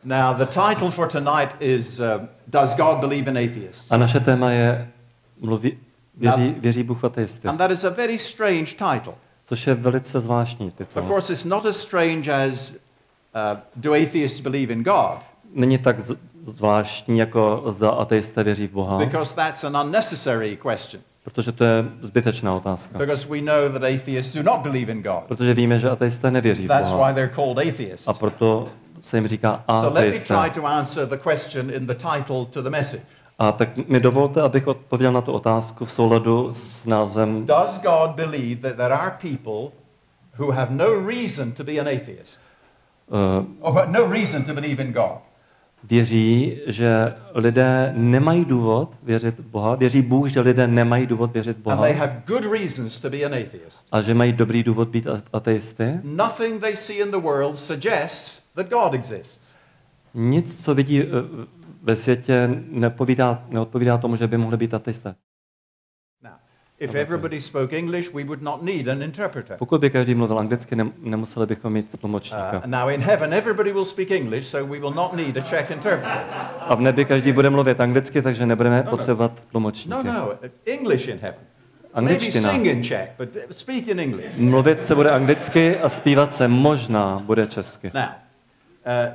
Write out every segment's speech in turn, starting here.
Now, the title for tonight is Does God Believe in Atheists? A naše téma je Věří Bůh v ateisty. And that is a very strange title. Což je velice zvláštní titul. Of course, it's not as strange as do atheists believe in God? Není tak zvláštní, jako zda ateisté věří v Boha. Because that's an unnecessary question. Protože to je zbytečná otázka. Because we know that atheists do not believe in God. Protože víme, že ateisté nevěří v That's Boha. why they're called atheists. A proto se jim říká So let me ateisté. try to answer the question in the title to the message. A tak mi dovolte, abych odpověděl na tu otázku v souladu s názvem. Does God believe that there are people who have no reason to be an atheist? Or no reason to believe in God? Věří, že lidé nemají důvod věřit v Boha. Věří Bůh, že lidé nemají důvod věřit v And Boha. they have good reasons to be an atheist. A že mají dobrý důvod být ateisty. Nothing they see in the world suggests that God exists. Nic, co vidí ve světě, neodpovídá tomu, že by mohli být ateisté. Now, if everybody spoke English, we would not need an interpreter. Pokud by každý mluvil anglicky, nemuseli bychom mít tlumočníka. Now in heaven, everybody will speak English, so we will not need a Czech interpreter. A v nebi každý bude mluvit anglicky, takže nebudeme potřebovat tlumočníky. No, English in heaven. Maybe Angličtina. sing in Czech, but speak in English. Mluvit se bude anglicky a zpívat se možná bude česky. Now,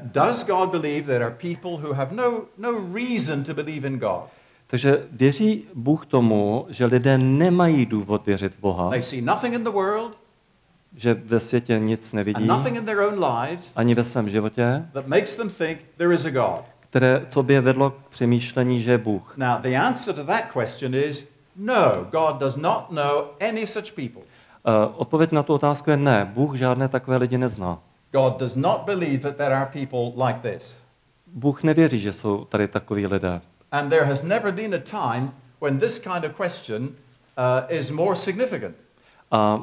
does God believe there are people who have no reason to believe in God? Takže věří Bůh tomu, že lidé nemají důvod věřit v Boha, They see nothing in the world že ve světě nic and nevidí, nothing in their own lives ani ve svém životě, that makes them think there is a God. co by je vedlo k přemýšlení, že je Bůh. Now, the answer to that question is no, God does not know any such people. Odpověď na tu otázku je ne. Bůh žádné takové lidi nezná. God does not believe that there are people like this. Bůh nevěří, že jsou tady takoví lidé. And there has never been a time when this kind of question is more significant. A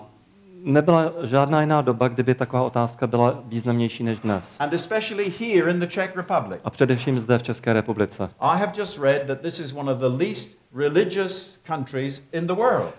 nebyla žádná jiná doba, kdyby taková otázka byla významnější než dnes. And especially here in the Czech Republic. A především zde v České republice. I have just read that this is one of the least religious countries in the world.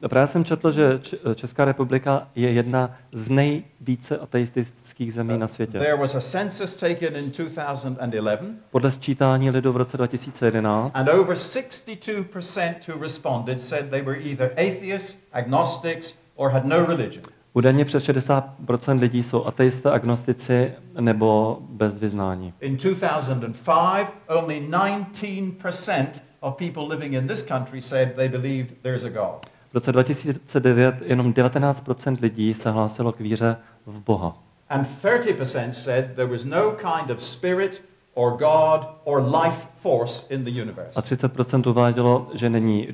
Právě jsem četl, že Česká republika je jedna z nejvíce ateistických zemí na světě. There was a census taken in 2011. Podle sčítání lidu v roce 2011 And over 62% who responded said they were either atheists, agnostics, or had no religion. údajně přes 60% lidí jsou ateisté, agnostici nebo bez vyznání. In 2005, only 19% of people living in this country said they believed there is a God. V roce 2009 jenom 19% lidí se hlásilo k víře v Boha. And 30% said there was no kind of spirit or God or life force in the universe. A 30% uvádělo, že není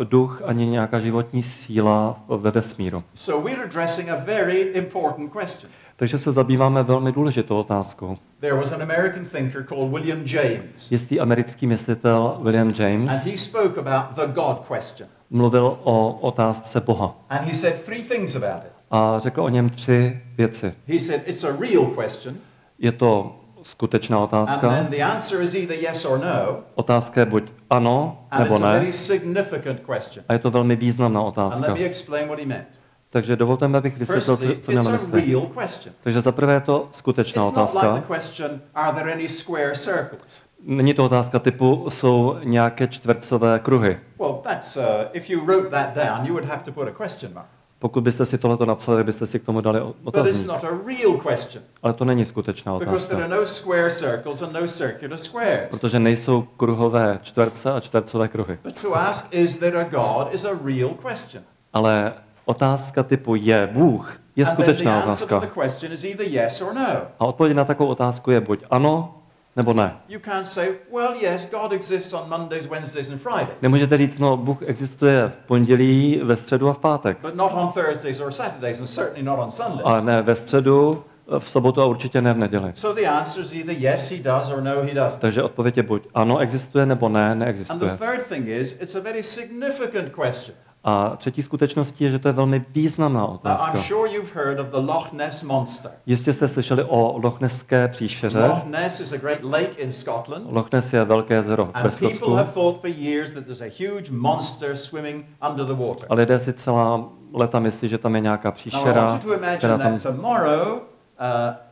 duch ani nějaká životní síla ve vesmíru. So we're addressing a very important question. Takže se zabýváme velmi důležitou otázkou. There was an American thinker called William James. Jistý americký myslitel William James And he spoke about the God question. mluvil o otázce Boha. And he said three things about it. A řekl o něm 3 věci. He said it's a real question. Je to skutečná And otázka. then the answer is either yes or no. Otázka je buď ano, And nebo it's a ne. very significant question. A je to velmi významná And otázka. let me explain what he meant. Takže dovolte mi, abych vysvětlil, Firstly, co měl na it's a mysli. real question. Takže za prvé je to skutečná It's not like otázka. the question, are there any square circles? Není to otázka typu, jsou nějaké čtvercové kruhy. Well, that's, if you wrote that down, you would have to put a question mark. Pokud byste si tohleto napsali, tak byste si k tomu dali But it's otazník. not a real question. Ale to není skutečná Because there otázka. are no square circles and no circular squares. Protože nejsou kruhové čtverce a čtvercové kruhy. But to ask, is there a God, is a real question. Ale otázka typu je Bůh je And then the skutečná answer to otázka. the question is either yes or no. A odpověď na takovou otázku je buď ano, nebo ne. You can't say, well, yes, God exists on Mondays, Wednesdays and Fridays. Nemůžete říct, no Bůh existuje v pondělí, ve středu a v pátek. But not on Thursdays or Saturdays and certainly not on Sundays. Ale ne ve středu, v sobotu a určitě ne v neděli. So the answer is either yes, he does, or no, he doesn't. Takže odpověď je buď ano, existuje, nebo ne, And the neexistuje. third thing is, it's a very significant question. A třetí skutečností je, že to je velmi významná Now, otázka. I'm sure you've heard of the Loch Ness Monster. Jistě jste slyšeli o Lochnesské příšeře. Loch Ness is a great lake in Scotland. Loch Ness je velké jezero ve And Skotsku. people have thought for years that there's a huge monster swimming under the water. A lidé si celá léta myslí, že tam je nějaká Now, I příšera, want you to která imagine tam... that tomorrow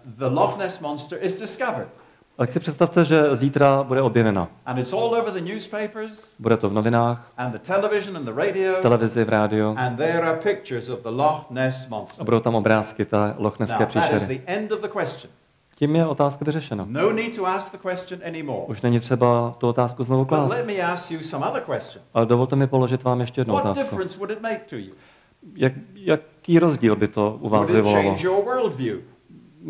the Loch Ness Monster is discovered. Tak si představte, že zítra bude objevena. And it's all over the newspapers. Bude to v novinách, And the television and the radio. v televizi, v rádiu. And there are pictures of the Loch Ness monster. A budou tam obrázky té lochnesské Now, that is příšery. the end of the question. Tím je otázka vyřešena. No need to ask the question anymore. Už není třeba tu otázku znovu But klást. let me ask you some other question. Ale dovolte mi položit vám ještě jednu What otázku. difference would it make to you? Jaký rozdíl by to u vás Would it vyvolalo? change your worldview?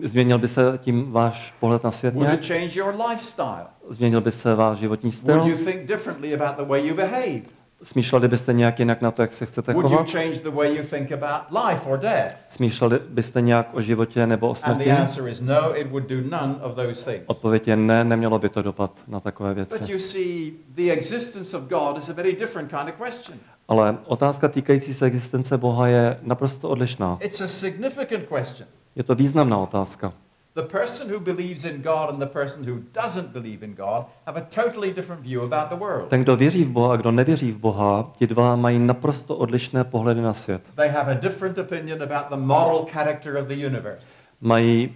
Změnil by se tím váš pohled na svět Would nějak? it change your lifestyle? Změnil by se váš životní Would styl? you think differently about the way you behave? Smýšleli byste nějak jinak na to, jak se chcete Would you chovat? change the way you think about life or death? Smýšleli byste nějak o životě nebo o And the smrti? answer is no, it would do none of those things. Odpověď je ne, nemělo by to dopad na takové But věci. you see, the existence of God is a very different kind of question. Ale otázka týkající se existence Boha je naprosto odlišná. It's a significant question. Je to významná otázka. The person who believes in God and the person who doesn't believe in God have a totally different view about the world. Ten, kdo věří v Boha a kdo nevěří v Boha, ti dva mají naprosto odlišné pohledy na svět. They have a different opinion about the moral character of the universe. Mají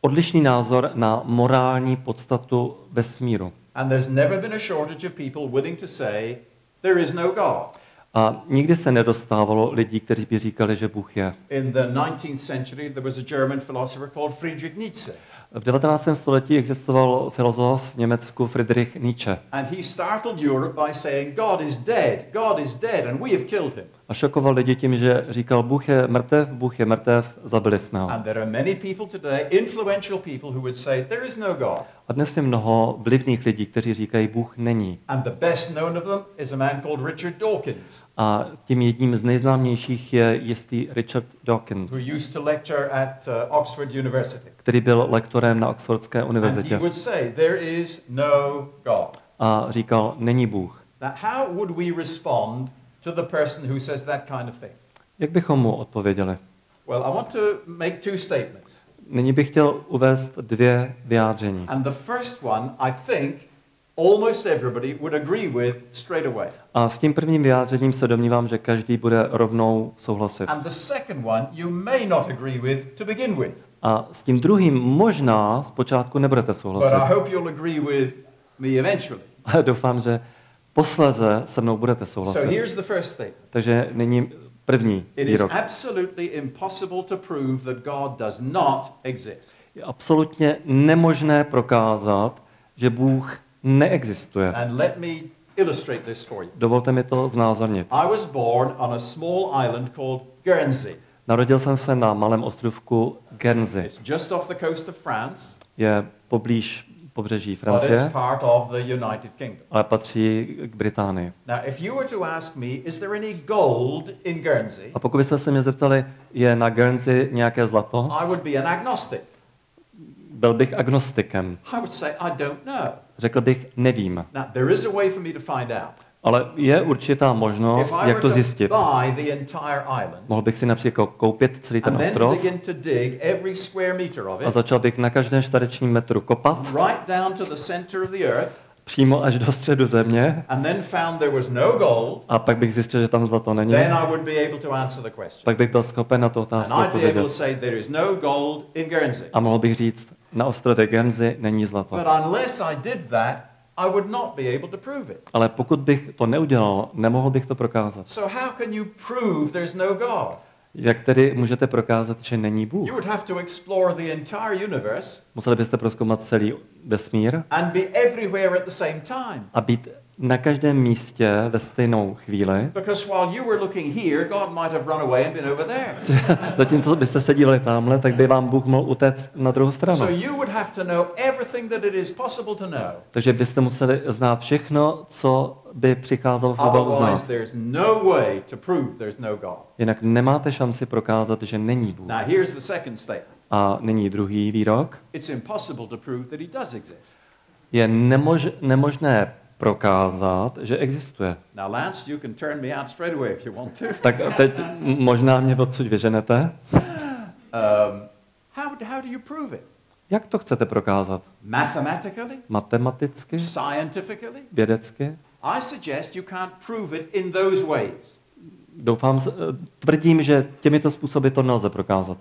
odlišný názor na morální podstatu vesmíru. And there's never been a shortage of people willing to say there is no God. A nikdy se nedostávalo lidí, kteří by říkali, že Bůh je. In the 19th century there was a German philosopher called Friedrich Nietzsche. V 19. století existoval filozof v Německu Friedrich Nietzsche. And he startled Europe by saying God is dead and we have killed him. A šokoval lidi tím, že říkal, Bůh je mrtev, zabili jsme ho. And there are many people today, influential people, who would say there is no God. A dnes je mnoho vlivných lidí, kteří říkají, Bůh není. And the best known of them is a man called Richard Dawkins, A tím jedním z nejznámějších je jistý Richard Dawkins, who used to lecture at Oxford University. který byl lektorem na Oxfordské And he univerzitě. would say there is no God. A říkal, není Bůh. Now, how would we respond to the person who says that kind of thing? Jak bychom mu odpověděli? Well, I want to make two statements. Nyní bych chtěl uvést dvě vyjádření. And the first one, I think, almost everybody would agree with straight away. A s tím prvním vyjádřením se domnívám, že každý bude rovnou souhlasit. And the second one, you may not agree with to begin with. A s tím druhým možná zpočátku nebudete But I souhlasit. hope you'll agree with me eventually. Ale doufám, že posléze se mnou budete So souhlasit. here's the first statement. Takže nyní první It is výrok. absolutely impossible to prove that God does not exist. Je absolutně nemožné prokázat, že Bůh neexistuje. And let me illustrate this for you. Dovolte mi to znázornit. I was born on a small island called Guernsey. Narodil jsem se na malém ostrovku Guernsey. It's just off the coast of France, Je poblíž pobřeží but it's Francie, part of the United Kingdom. ale patří k Británii. Now, if you were to ask me, is there any gold in Guernsey? A pokud byste se mě zeptali, je na Guernsey nějaké zlato, I would be an agnostic. byl bych agnostikem. I would say, I don't know. Řekl bych, nevím. Now, there is a way for me to find out. Ale je určitá If možnost, I jak were to to zjistit. buy the entire island Mohl bych si například koupit celý ten and then ostrov begin to dig every square meter of a it, začal bych na každém čtverečním metru kopat, right down to the center of the earth, přímo až do středu země, and then found there was no gold, a pak bych zjistil, že tam zlato není, then I would be able to answer the question. pak bych byl schopen na tu otázku And I'd be able to odpovědět. say there is no gold in Guernsey. A mohl bych říct, na ostrově Guernsey není zlato. But unless I did that, I would not be able to prove it. Ale pokud bych to neudělal, nemohl bych to prokázat. So how can you prove there's no God? Jak tedy můžete prokázat, že není Bůh? You would have to explore the entire universe Museli byste prozkoumat celý vesmír and be everywhere at the same time. a být na každém místě ve stejnou chvíli. Because while you were looking here, God might have run away and been over there. Zatímco byste se dívali tamhle, tak by vám Bůh mohl utéct na druhou stranu. So you would have to know everything that it is possible to know. Takže byste museli znát všechno, co by přicházelo v úvahu Otherwise, znát. there's no way to prove there's no God. Jinak nemáte šanci prokázat, že není Bůh. Now, here's the second statement. A nyní druhý výrok. It's impossible to prove that he does exist. Je nemožné prokázat, že existuje. Now, Lance, you can turn me out straight away if you want to. Tak teď možná mě odsud vyženete. How do you prove it? Jak to chcete prokázat? Mathematically? Matematicky? Scientifically? Vědecky? I suggest you can't prove it in those ways. Tvrdím, že těmito způsoby to nelze prokázat.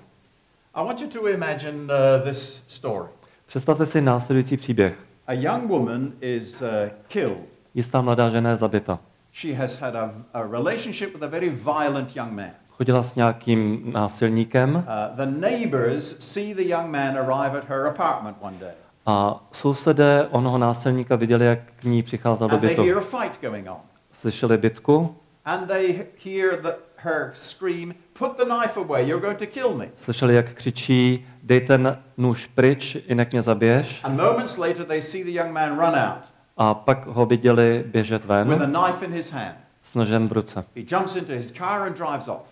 I want you to imagine this story. Představte si následující příběh. A young woman is killed. Jistá mladá žena je zabita. She has had a relationship with a very violent young man. Chodila s nějakým násilníkem. The neighbors see the young man arrive at her apartment one day. A sousedé onoho násilníka viděli, jak k ní přicházel do And they bytu. hear a fight going on. Slyšeli bitku. And they hear her scream, "Put the knife away, you're going to kill me." Slyšeli, jak křičí, dej ten nůž pryč, jinak mě zabiješ. And moments later they see the young man run out. A pak ho viděli běžet With ven a knife in his hand. s nožem v ruce. He jumps into his car and drives off.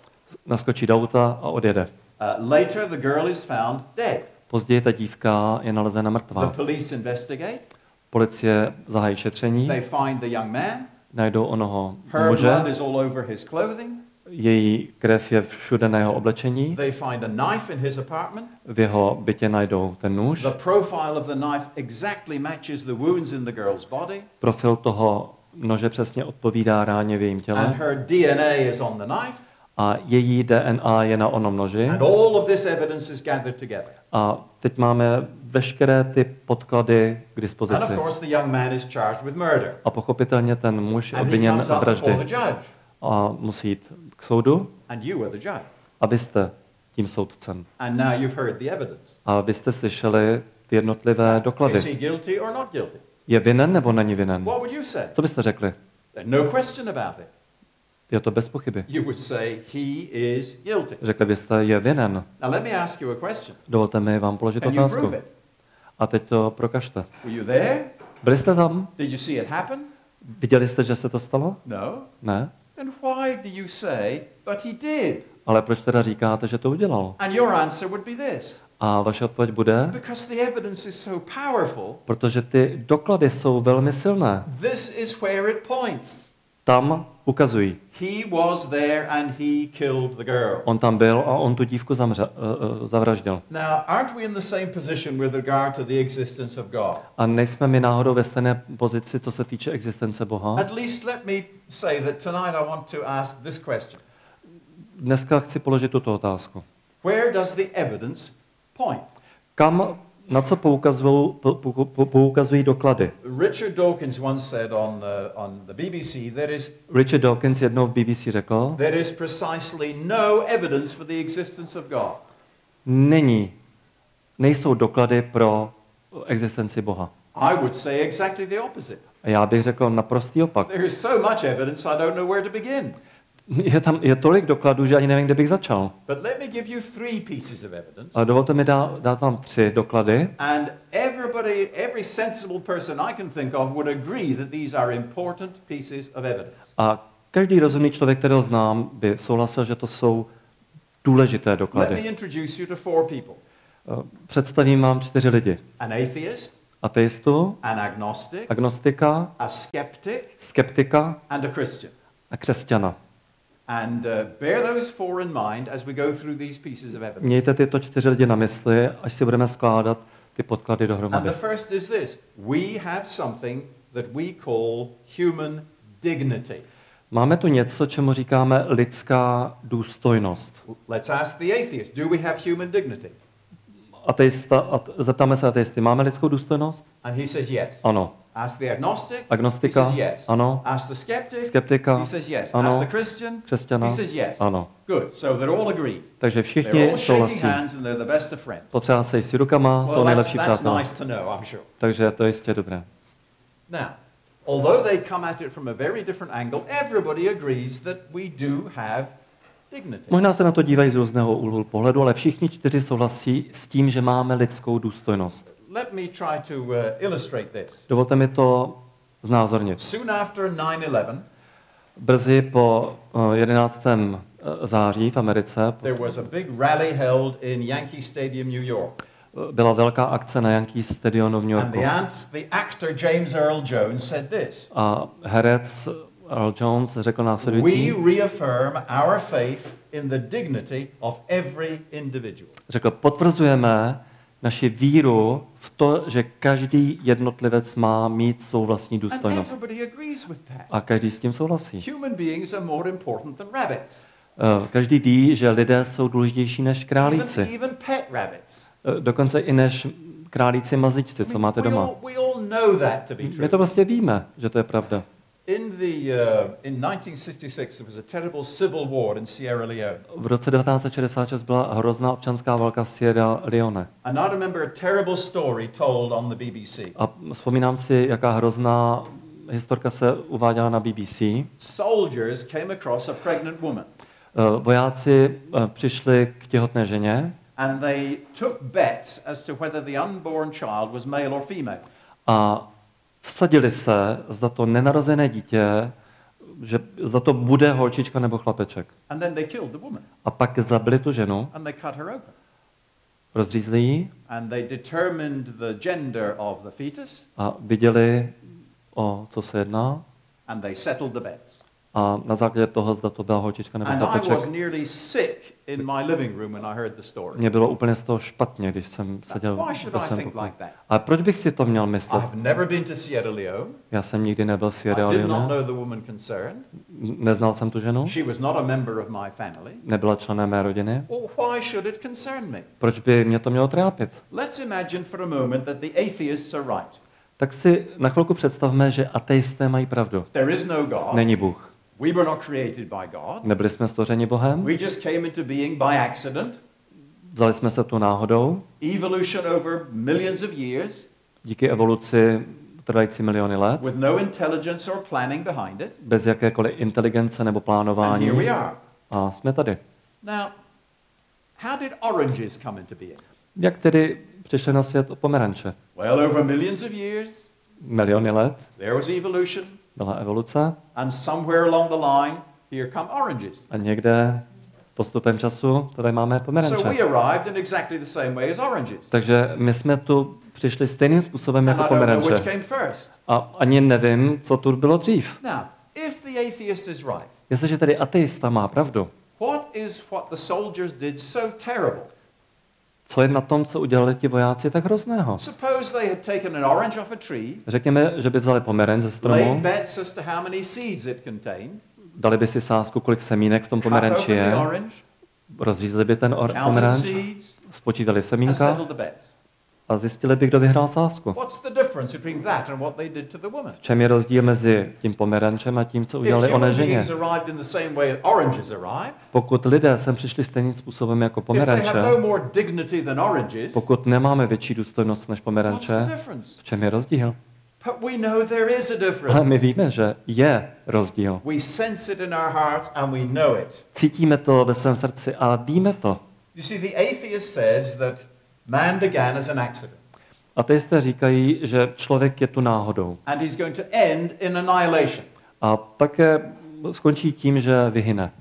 Naskočí do auta a odjede. Later the girl is found dead. Později ta dívka je nalezena The mrtvá. police investigate. Policie zahájí šetření, They find the young man. najdou onoho Her muže, blood is all over his clothing. její krev je všude na jeho oblečení, They find a knife in his apartment. v jeho bytě najdou ten nůž. The profile of the knife exactly matches the wounds in the girl's body. Profil toho nože přesně odpovídá ráně v jejím And těle her DNA is on the knife. a její DNA je na onom noži. And all of this evidence is gathered together. A teď máme veškeré ty podklady k And dispozici. of course the young man is charged with murder. A pochopitelně ten muž je And he obviněn comes z up before vraždy the judge. a musí jít k soudu, And you are the judge. a vy jste tím soudcem. And now you've heard the evidence. A vy jste slyšeli ty jednotlivé Is doklady. he guilty or not guilty? Je vinen nebo není vinen? What would you say? Co byste řekli? No question about it. Je to bez pochyby. You would say he is guilty. Řekli byste, je vinen. Now let me ask you a question. Dovolte mi vám položit Can you otázku. prove it? A teď to prokažte. Were you there? Byli jste tam? Did you see it happen? Viděli jste, že se to stalo? No. Ne? Then why do you say, but he did? Ale proč teda říkáte, že to udělal? And your answer would be this. A vaše odpověď bude? Because the evidence is so powerful. Protože ty doklady jsou velmi silné. This is where it points. Tam ukazují. He was there and he killed the girl. On tam byl a on tu dívku zavraždil. Now, aren't we in the same position with regard to the existence of God? A nejsme my náhodou ve stejné pozici, co se týče existence Boha? At least let me say that tonight I want to ask this question. Dneska chci položit tuto otázku. Where does the evidence point? Na co poukazují doklady? Richard Dawkins once said on the BBC, Richard Dawkins jednou v BBC řekl, there is precisely no evidence for the existence of God. Nejsou doklady pro existenci Boha. I would say exactly the opposite. A já bych řekl naprostý opak. There is so much evidence I don't know where to begin. Je tolik dokladů, že ani nevím, kde bych začal. But let me give you 3 pieces of evidence. Ale dovolte mi dát vám 3 doklady. And every sensible person I can think of would agree that these are important pieces of evidence. A každý rozumný člověk, kterého znám, by souhlasil, že to jsou důležité Let doklady. me introduce you to 4 people. Představím vám 4 lidi. An atheist, Ateistu, an agnostic, agnostika, a skeptic, skeptika and a Christian. a křesťana. And bear those 4 in mind as we go through these pieces of evidence. Mějte tyto 4 lidi na mysli, až si budeme skládat ty podklady And dohromady. the first is this. We have something that we call human dignity. Máme tu něco, čemu říkáme lidská důstojnost. Let's ask the atheist, do we have human dignity? Zeptáme se ateisty, máme lidskou důstojnost? And he says yes. Ano. Ask the agnostic, Agnostika? he says yes. Ano. Ask the skeptic, Skeptika? he says yes. Ano. Ask the Christian, Křesťana? he says yes. Ano. Good, so they're all agreed. Takže They're všichni all shaking souhlasí. hands and they're the best of friends. Potřásejí si rukama, jsou Well, nejlepší that's přátelé. nice to know, I'm sure. Takže to je jistě dobré. Now, although they come at it from a very different angle, everybody agrees that we do have dignity. Možná se na to dívají z různého úhlu pohledu, ale všichni 4 souhlasí s tím, že máme lidskou důstojnost. Let me try to illustrate this. Dovolte mi to znázornit. Soon after 9/11, Brzy po 11. září v Americe there was a big rally held in Yankee Stadium, New York. byla velká akce na Yankee Stadionu v New And Yorku. the actor James Earl Jones said this. A herec Earl Jones řekl následující. We reaffirm our faith in the dignity of every individual. Řekl, potvrzujeme naši víru v to, že každý jednotlivec má mít svou vlastní And důstojnost. everybody agrees with that. A každý s tím souhlasí. Human beings are more important than rabbits. Každý ví, že lidé jsou důležitější než králíci. Even pet rabbits. Dokonce i než králíci mazličci, co máte doma. We all know that to be My true. to prostě víme, že to je pravda. In 1966 there was a terrible civil war in Sierra Leone. V roce 1966 byla hrozná občanská válka v Sierra Leone. And I remember a terrible story told on the BBC. A vzpomínám si, jaká hrozná historka se uváděla na BBC. Soldiers came across a pregnant woman. Vojáci přišli k těhotné ženě and they took bets as to whether the unborn child was male or female. A vsadili se, zda to nenarozené dítě, že zda to bude holčička nebo chlapeček. And then they killed the woman. A pak zabili tu ženu. And they cut her open. Rozřízli ji. And they determined the gender of the fetus. A viděli, o co se jedná. And they settled the bets. A na základě toho, zda to byla holčička nebo And I chlapeček. was nearly sick in my living room when I heard the story. Mě bylo úplně z toho špatně, když jsem seděl Why ve should I svém think pokoji. like that? A proč bych si to měl myslet? I've never been to Sierra Leone. Já jsem nikdy nebyl v Sierra I did not Leone. know the woman concerned. Neznal jsem tu ženu. She was not a member of my family. Nebyla členem mé rodiny. Well, why should it concern me? Proč by mě to mělo trápit? Let's imagine for a moment that the atheists are right. Tak si na chvilku představme, že ateisté mají pravdu. There is no God. Není Bůh. We were not created by God. Nebyli jsme stvořeni Bohem. We just came into being by accident. Vzali jsme se tu náhodou. Evolution over millions of years. Díky evoluci trvající miliony let. With no intelligence or planning behind it. Bez jakékoliv inteligence nebo And plánování. here we are. A jsme tady. Now, how did oranges come into being? Jak tedy přišly na svět pomeranče? Well, over millions of years, Miliony let there was evolution. byla evoluce And somewhere along the line, here come oranges. a někde postupem času tady máme So pomeranče. we arrived in exactly the same way as oranges. Takže my jsme tu přišli stejným způsobem And jako I don't know which pomeranče. came first. A ani nevím, co tu bylo dřív. Now, if the atheist is right, Jestliže tedy ateista má pravdu, what the soldiers did so terrible? co je na tom, co udělali ti vojáci tak hrozného? Suppose they had taken an orange off a tree, Řekněme, že by vzali pomeranč ze laid stromu, bets as to how many seeds it contained, dali by si sázku, kolik semínek v tom cut pomeranči open the je, orange, rozřízli by ten counted the pomeranč, seeds, spočítali and semínka settled the bets. a zjistili by, kdo vyhrál sázku. What's the difference between that and what they did to the woman? V čem je rozdíl mezi tím pomerančem a tím, co If udělali oné human ženě? beings arrived in the same way that oranges arrived, Pokud lidé sem přišli stejným způsobem jako if they have pomeranče, no more dignity than oranges, pokud nemáme větší důstojnost než what's the pomeranče, difference? v čem je rozdíl? But we know there is a Ale my difference. víme, že je rozdíl. We sense it in our hearts and we know it. Cítíme to ve svém srdci a víme to. You see, the atheist says that man began as an accident Ateisté říkají, že člověk je tu náhodou. and he's going to end in annihilation. A také skončí tím, že vyhyne.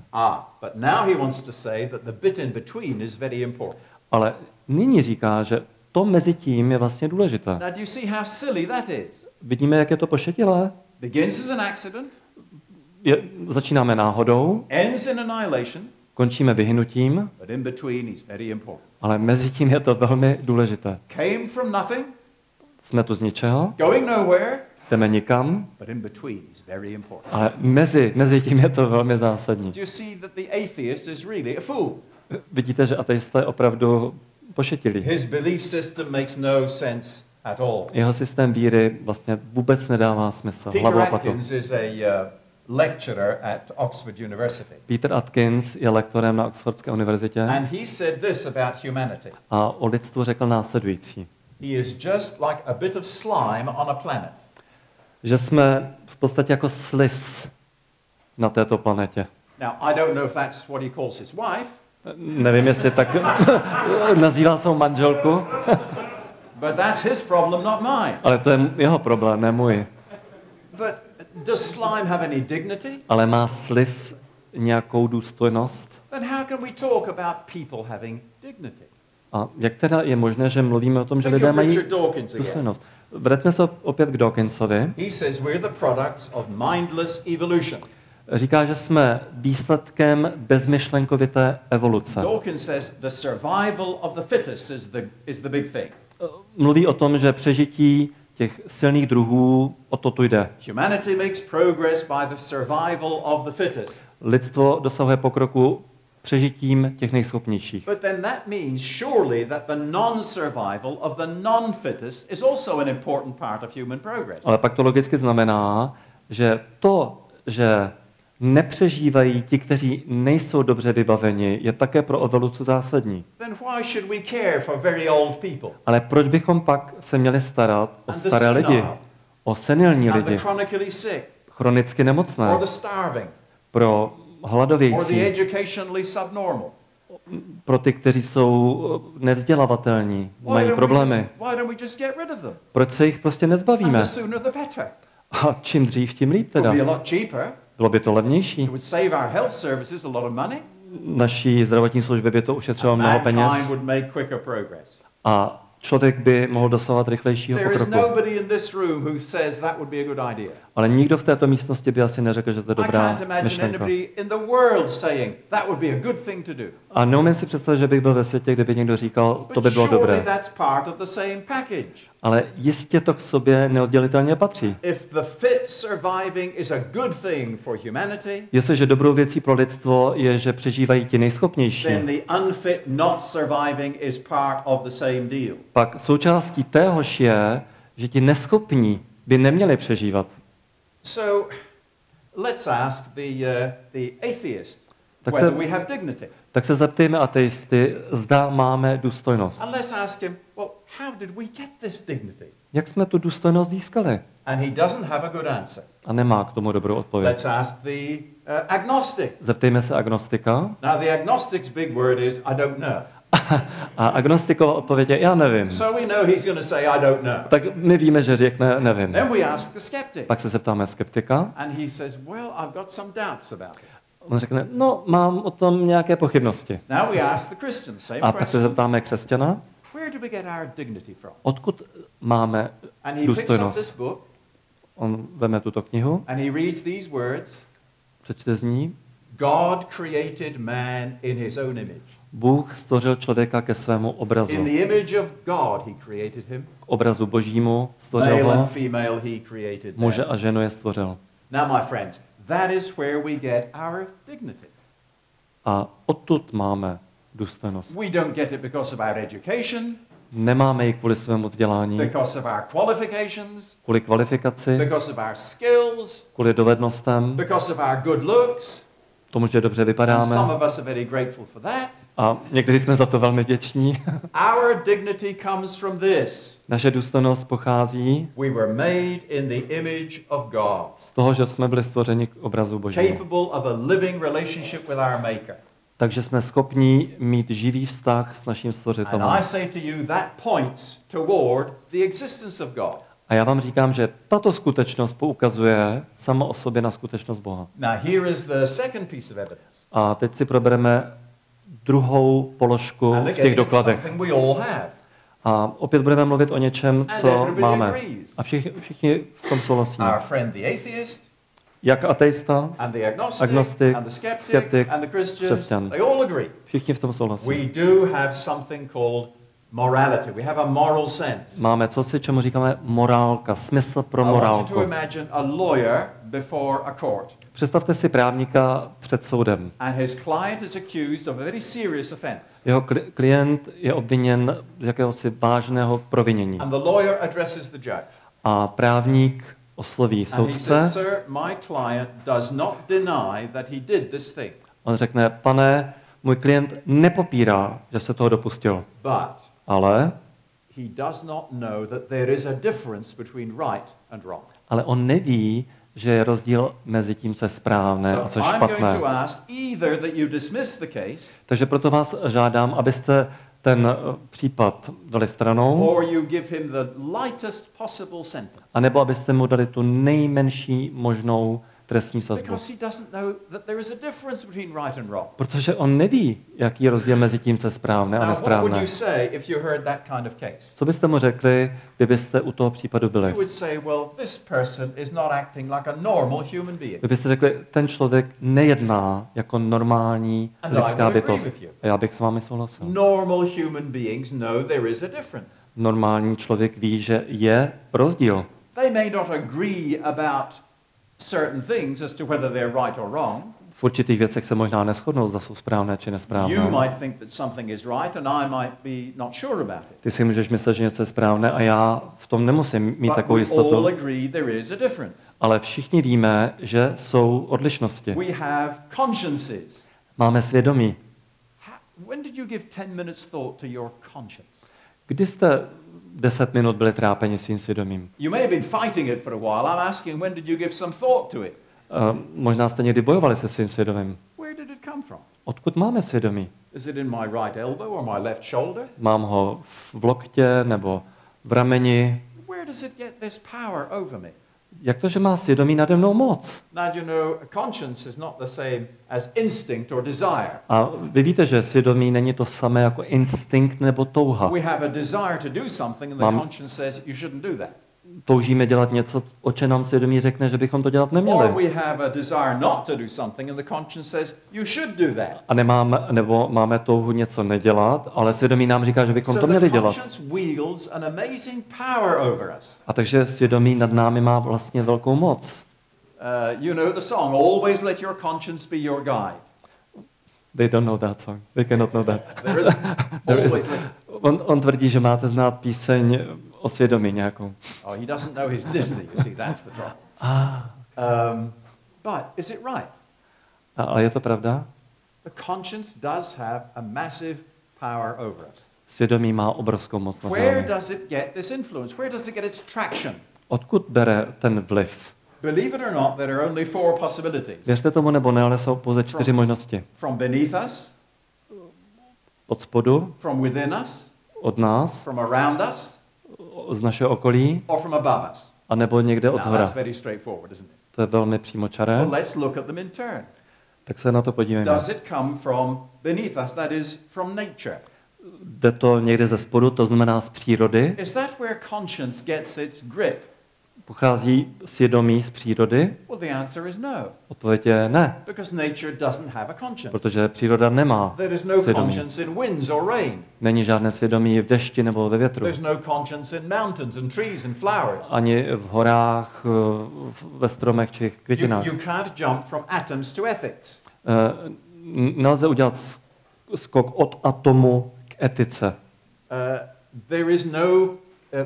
But now he wants to say that the bit in between is very important. Ale nyní říká, že to mezi tím je vlastně důležité. Now, do you see how silly that is? Vidíme, jak je to pošetilé? Begins as an accident, Začínáme náhodou, ends in annihilation, končíme vyhynutím, but in between is very important. ale mezi tím je to velmi důležité. Came from nothing, Jsme tu z ničeho, going nowhere, jdeme nikam, but in between is very important. ale mezi tím je to velmi zásadní. Do you see that the atheist is really a fool? Vidíte, že ateista je opravdu pošetilý. His belief system makes no sense at all. Jeho systém víry vlastně vůbec nedává smysl. Peter Hlavu a patu. Atkins is a lecturer at Oxford University. Peter Atkins je lektorem na Oxfordské univerzitě And he said this about humanity. a o lidstvu řekl následující. He is just like a bit of slime on a planet. Že jsme v podstatě jako sliz na této planetě. Now, I don't know if that's what he calls his wife, Nevím, jestli tak nazývá svou manželku, but that's his problem, not mine. ale to je jeho problém, ne můj. But does slime have any dignity? Ale má sliz nějakou důstojnost? Then how can we talk about people having dignity? A jak teda je možné, že mluvíme o tom, že Think lidé of mají Richard Dawkins again. důstojnost? Vraťme se opět k Dawkinsovi. He says we're the products of mindless evolution. Říká, že jsme výsledkem bezmyšlenkovité evoluce. Dawkins says the survival of the fittest is the big thing. Mluví o tom, že přežití těch silných druhů, o to tu jde. Humanity makes progress by the survival of the fittest. Lidstvo dosahuje pokroku přežitím těch nejschopnějších. But then that means surely that the non-survival of the non-fittest is also an important part of human progress. Ale pak to logicky znamená, že to, že nepřežívají ti, kteří nejsou dobře vybaveni, je také pro evoluci zásadní. Then why should we care for very old people? Ale proč bychom pak se měli starat o staré lidi, o senilní And the lidi, chronically sick, chronicky nemocné, or the starving, pro or the hladovějící, educationally subnormal? pro ty, kteří jsou nevzdělavatelní, mají problémy? Why don't we just get rid of them? Proč se jich prostě And nezbavíme? the sooner the better. A čím dřív, tím líp It teda. would be a lot cheaper. Bylo by to levnější. It would save our health services a lot of money. Naší zdravotní službě by to ušetřilo mnoho peněz Mankind would make quicker progress. a člověk by mohl dosahovat rychlejšího There is pokroku. nobody in this room who says that would be a good idea. Ale nikdo v této místnosti by asi neřekl, že to je I dobrá can't imagine myšlenka. anybody in the world saying that would be a good thing to do. A neumím si představit, že bych byl ve světě, kde by někdo říkal, to by bylo surely dobré. that's part of the same package. Ale jistě to k sobě neoddělitelně patří. If the fit surviving is a good thing for humanity, Jestliže dobrou věcí pro lidstvo je, že přežívají ti nejschopnější, then the unfit not surviving is part of the same deal. pak součástí téhož je, že ti neschopní by neměli přežívat. So let's ask the atheist Tak whether se- we have dignity. Tak se zeptejme ateisty, zda máme důstojnost. And let's ask him, well, how did we get this dignity? Jak jsme tu důstojnost získali? And he doesn't have a good answer. A nemá k tomu dobrou odpověď. Let's ask the agnostic. Zeptejme se agnostika. Now, the agnostic's big word is, I don't know. A agnostikova odpověď je, já nevím. So we know he's going to say, I don't know. Tak my víme, že řekne, nevím. Then we ask the skeptic. Pak se zeptáme skeptika. And he says, well, I've got some doubts about it. On řekne, no, mám o tom nějaké pochybnosti. Now we ask the Christian, same A pak se question. zeptáme křesťana, Where do we get our dignity from? odkud máme And he picks up důstojnost. this book On veme tuto knihu, and he reads these words. přečte z ní, God created man in his own image. Bůh stvořil člověka ke svému obrazu. In the image of God he created him. K obrazu božímu stvořil Male and ho, female he created muže them. a ženu je stvořil. Now, my friends, that is where we get our dignity. A odtud máme důstojnost. We don't get it because of our education, Nemáme ji kvůli svému vzdělání, because of our qualifications, kvůli kvalifikaci, because of our skills, kvůli dovednostem, because of our good looks. tomu, že dobře And vypadáme. some of us are very grateful for that. A někteří jsme za to velmi vděční. Our dignity comes from this. Naše důstojnost pochází We were made in the image of God, z toho, že jsme byli stvořeni k obrazu božímu. capable of a living relationship with our Maker. Takže jsme schopni mít živý vztah s naším And stvořitelem. I say to you, that points toward the existence of God. A já vám říkám, že tato skutečnost poukazuje sama o sobě na skutečnost Boha. Now, here is the second piece of evidence. A teď si probereme druhou položku And v těch again, it's dokladech. something we all have. A opět budeme mluvit o něčem, co everybody máme. agrees. A všichni v tom souhlasí. Our friend the atheist, Jak ateista, and the agnostic, agnostik, and the skeptic, skeptik, and the Christian, křesťan. they all agree. Všichni v tom souhlasí. We do have something called morality. We have a moral sense. Máme cosi, čemu říkáme morálka, smysl pro I want you to morálku. imagine a lawyer before a court, Představte si právníka před soudem. and his client is accused of a very serious offense. Jeho klient je obviněn z jakéhosi vážného provinění. And the lawyer addresses the judge. A právník osloví And he soudce. says, sir, my client does not deny that he did this thing. On řekne, pane, můj klient nepopírá, že se toho dopustil. But Ale he does not know that there is a difference between right and wrong. on neví, že je rozdíl mezi tím, co je správné a co So je I'm going špatné. to ask either that you dismiss the case, Takže proto vás žádám, abyste ten případ dali stranou, or you give him the lightest possible sentence. anebo abyste mu dali tu nejmenší možnou trestní sazbu. Because he doesn't know that there is a difference between right and wrong. Protože on neví, jaký je rozdíl mezi tím, co je správné a Now, what would nesprávné. you say if you heard that kind of case? Co byste mu řekli, kdybyste u toho případu byli? You would say, well, this person is not acting like a normal human being. Vy byste řekli, ten člověk nejedná jako normální And I lidská would agree bytost. with you. A já bych s vámi souhlasil. Normal human beings know there is a difference. Normální člověk ví, že je rozdíl. They may not agree about certain things as to whether they're right or wrong. v určitých věcech se možná neshodnou, zda jsou správné či nesprávné. Ty si můžeš myslet, že něco je správné a já v tom nemusím mít takovou jistotu. Ale všichni víme, že jsou odlišnosti. Máme svědomí. Kdy jste 10 minut byli trápeni svým svědomím? Možná jste někdy bojovali se svým svědomím. Odkud máme svědomí? Mám ho v loktě nebo v rameni? Jak to, že má svědomí nade mnou moc? A vy víte, že svědomí není to samé jako instinkt nebo touha. Toužíme dělat něco, o čem nám svědomí řekne, že bychom to dělat neměli. A nebo máme touhu něco nedělat, ale svědomí nám říká, že bychom to měli dělat. A takže svědomí nad námi má vlastně velkou moc. They don't know that song. They cannot know that. On tvrdí, že máte znát píseň o svědomí nějakou. Oh, he doesn't know his Disney, you see, that's the trouble. But is it right? Ale je to pravda? The conscience does have a massive power over us. Svědomí má obrovskou moc nad námi. Where does it get this influence? Where does it get its traction? Odkud bere ten vliv? Believe it or not, there are only 4 possibilities. Věřte tomu nebo ne, ale jsou pouze 4 možnosti. From beneath us, od spodu, from within us, od nás, from around us, z našeho okolí, or from above us. A nebo někde od zhora. To je velmi přímočaré. Well, let's look at them in turn. Tak se na to podívejme. Does it come from beneath us, that is from nature? Jde to někde ze spodu, to znamená z přírody. Is that where conscience gets its grip? Pochází svědomí z přírody? Well, the answer is no. Odpověď je ne. Because nature doesn't have a conscience. Protože příroda nemá There is no svědomí. conscience in winds or rain. Není žádné svědomí v dešti nebo ve větru. There's no conscience in mountains and trees and flowers. Ani v horách, ve stromech či květinách. You can't jump from atoms to ethics. Nelze udělat skok od atomu k etice. There is no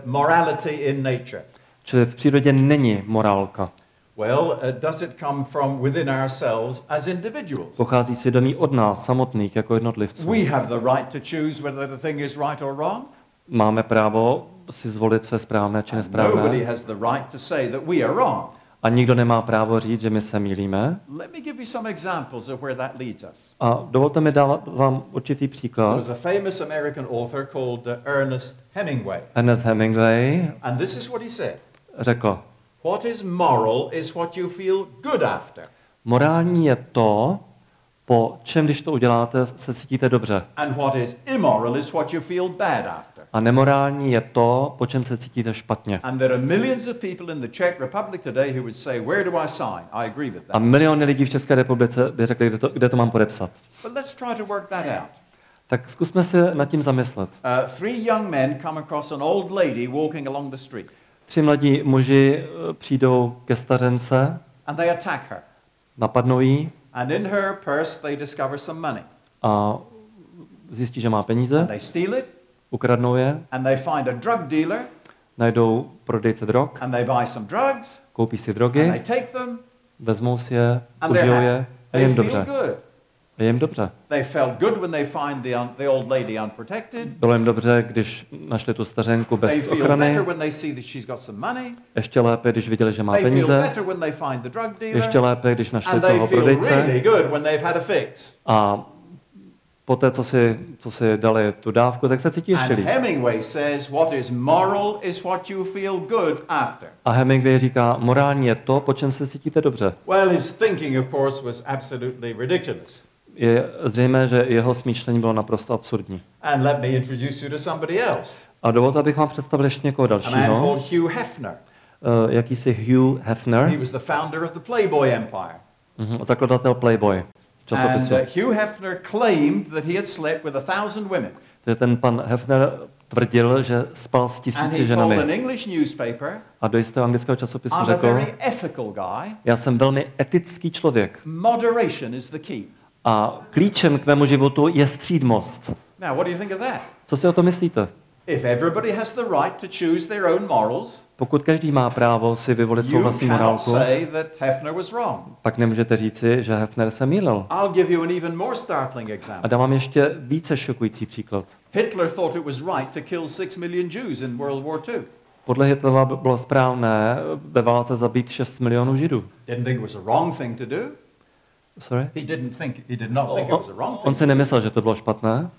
morality in nature. Čili v přírodě není morálka. Well, does it come from within ourselves as individuals? Pochází svědomí od nás samotných jako jednotlivců. We have the right to choose whether the thing is right or wrong. Máme právo si zvolit, co je správné či nesprávné. Nobody has the right to say that we are wrong. A nikdo nemá právo říct, že my se mýlíme. Let me give you some examples of where that leads us. A dovolte mi dát vám určitý příklad. There was a famous American author called Ernest Hemingway. Ernest Hemingway. And this is what he said. Řekl: What is moral is what you feel good after. Morální je to, po čem, když to uděláte, se cítíte dobře. And what is immoral is what you feel bad after. A nemorální je to, po čem se cítíte špatně. And there are millions of people in the Czech Republic today who would say, where do I sign? I agree with that. A miliony lidí v České republice by řekli, kde to mám podepsat. But let's try to work that out. Tak zkusme se nad tím zamyslet. 3 young men come across an old lady walking along the street. 3 mladí muži přijdou ke stařence. And they attack her. Napadnou jí. And in her purse they discover some money. A zjistí, že má peníze. And they steal it. Ukradnou je. And they find a drug dealer. Najdou prodejce drog. And they buy some drugs. Koupí si drogy. And they take them. Vezmou si je, užijou je a je jim dobře. A je jim dobře. They felt good when they find the old lady unprotected. Bylo jim dobře, když našli tu stařenku bez ochrany. They feel better when they see that she's got some money. Ještě lépe, když viděli, že má peníze. They feel better when they find the drug dealer. Ještě lépe, když našli toho prodejce. And they feel really good when they've had a fix. A poté, co si dali tu dávku, tak se cítí ještě líp. And Hemingway says what is moral is what you feel good after. A Hemingway říká, morální je to, po čem se cítíte dobře. Well, his thinking of course was absolutely ridiculous. Je zřejmé, že jeho smýšlení bylo naprosto absurdní. And let me introduce you to somebody else. A dovolte, abych vám představil ještě někoho dalšího. A man called Hugh Hefner. Jakýsi Hugh Hefner. He was the founder of the Playboy Empire. Zakladatel Playboy časopisu. And Hugh Hefner claimed that he had slept with 1,000 women. Ten pan Hefner tvrdil, že spal s 1000 ženami. A do jistého anglického časopisu řekl, já jsem velmi etický člověk. A klíčem k mému životu je střídmost. Co si o to myslíte? Pokud každý má právo si vyvolit svou vlastní morálku, pak nemůžete říci, že Hefner se mýlil. A dám vám ještě více šokující příklad. Podle Hitlera bylo správné ve válce zabít 6 milionů Židů. Sorry? On si nemyslel, že to bylo špatné.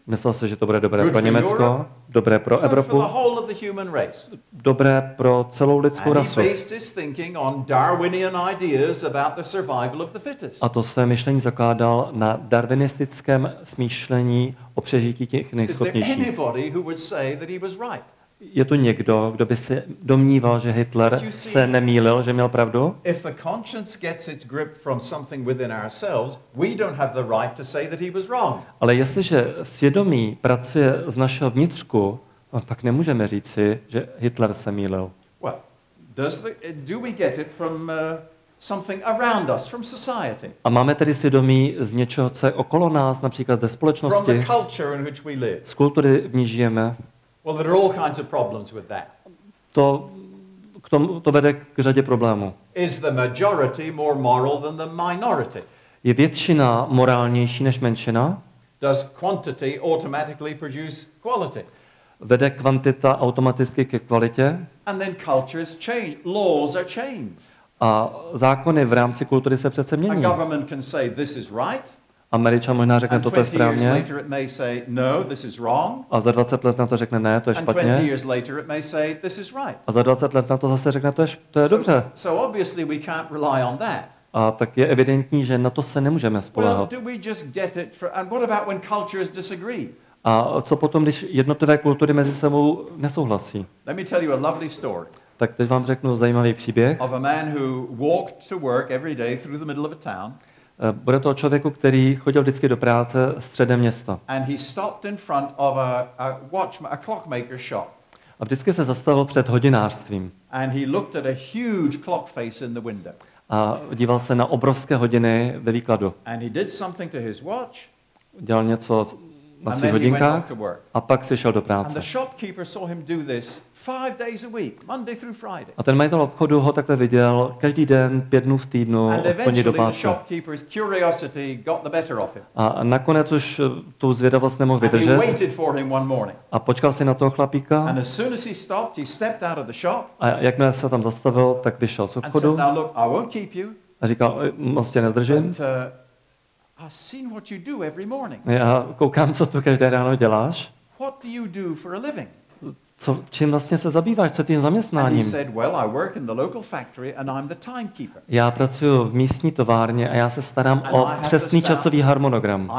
Myslel si, že to bude dobré pro Německo, dobré pro Evropu, dobré pro celou lidskou rasu. A to své myšlení zakládal na darwinistickém smýšlení o přežití těch nejschopnějších. Je to někdo, kdo by se domníval, že Hitler se nemýlil, že měl pravdu? Ale jestliže svědomí pracuje z našeho vnitřku, pak nemůžeme říci, že Hitler se mýlil. A máme tedy svědomí z něčeho, co je okolo nás, například ze společnosti, z kultury, v níž žijeme. Well, there are all kinds of problems with that. To vede k řadě problémů. Is the majority more moral than the minority? Je většina morálnější než menšina? Does quantity automatically produce quality? Vede kvantita automaticky ke kvalitě? And then cultures change, laws are changed. A zákony v rámci kultury se přece mění. A government can say this is right. Američan možná řekne, toto je správně. A za 20 let na to řekne, ne, to je špatně. A za 20 let na to zase řekne, to je dobře. A tak je evidentní, že na to se nemůžeme spoléhat. A co potom, když jednotlivé kultury mezi sebou nesouhlasí? Tak teď vám řeknu zajímavý příběh. Bude to o člověku, který chodil vždycky do práce středem města. A vždycky se zastavil před hodinářstvím. A díval se na obrovské hodiny ve výkladu. Dělal něco na svých hodinkách a pak si šel do práce. A ten majitel obchodu ho takhle viděl každý den, 5 dnů v týdnu, od pondělí do pátku. A nakonec už tu zvědavost nemohl vydržet a počkal si na toho chlapíka a jakmile se tam zastavil, tak vyšel z obchodu a říkal, moc tě nezdržím. Já koukám, co tu každé ráno děláš. Čím vlastně se zabýváš, co tím zaměstnáním? Já pracuji v místní továrně a já se starám o přesný časový harmonogram.